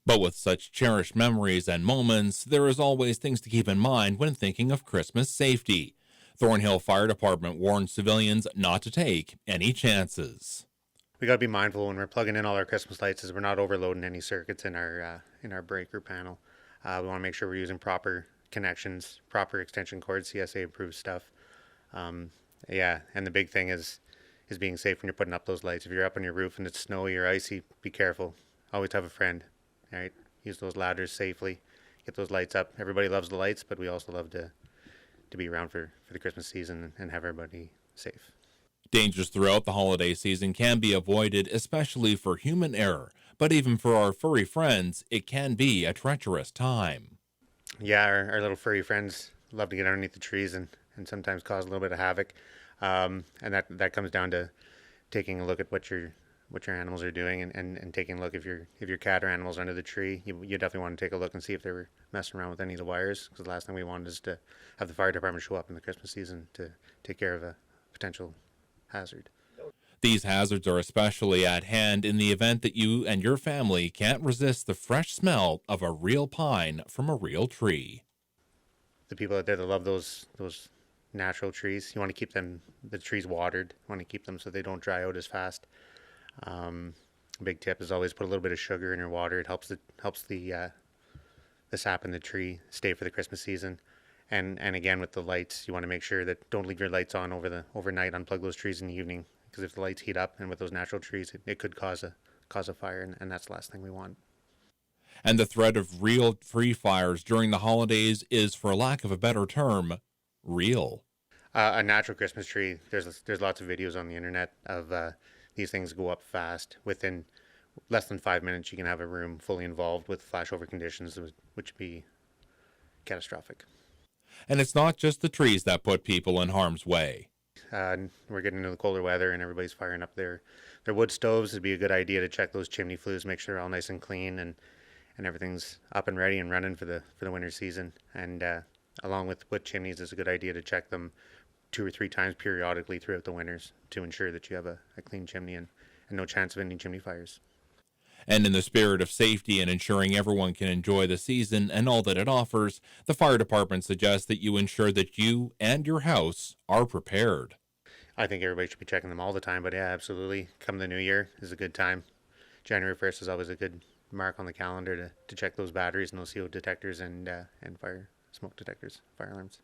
But with such cherished memories and moments, there is always things to keep in mind when thinking of Christmas safety. Thornhill Fire Department warns civilians not to take any chances. We got to be mindful when we're plugging in all our Christmas lights is we're not overloading any circuits in our breaker panel. We want to make sure we're using proper connections, proper extension cords, CSA approved stuff. Yeah, and the big thing is being safe when you're putting up those lights. If you're up on your roof and it's snowy or icy, be careful. Always have a friend. All right, use those ladders safely. Get those lights up. Everybody loves the lights, but we also love to be around for the Christmas season and have everybody safe. Dangers throughout the holiday season can be avoided, especially for human error. But even for our furry friends, it can be a treacherous time. Yeah, our little furry friends love to get underneath the trees and sometimes cause a little bit of havoc. And that comes down to taking a look at what your animals are doing and taking a look if your cat or animals under the tree. You definitely want to take a look and see if they were messing around with any of the wires, because the last thing we wanted is to have the fire department show up in the Christmas season to take care of a potential hazard. These hazards are especially at hand in the event that you and your family can't resist the fresh smell of a real pine from a real tree. The people out there that love those natural trees, you want to keep the trees watered. You want to keep them so they don't dry out as fast. Big tip is always put a little bit of sugar in your water. It helps the sap in the tree stay for the Christmas season. And again, with the lights, you want to make sure that don't leave your lights on overnight. Unplug those trees in the evening, because if the lights heat up and with those natural trees, it could cause a fire, and that's the last thing we want. And the threat of real tree fires during the holidays is, for lack of a better term, real. A natural Christmas tree, there's lots of videos on the internet of these things go up fast. Within less than 5 minutes, you can have a room fully involved with flashover conditions, which would be catastrophic. And it's not just the trees that put people in harm's way. We're getting into the colder weather and everybody's firing up their wood stoves. It'd be a good idea to check those chimney flues, make sure they're all nice and clean and everything's up and ready and running for the winter season. And along with wood chimneys, it's a good idea to check them 2 or 3 times periodically throughout the winters to ensure that you have a clean chimney and no chance of any chimney fires. And in the spirit of safety and ensuring everyone can enjoy the season and all that it offers, the fire department suggests that you ensure that you and your house are prepared. I think everybody should be checking them all the time, but yeah, absolutely. Come the new year is a good time. January 1st is always a good mark on the calendar to check those batteries and those CO detectors and fire smoke detectors, fire alarms.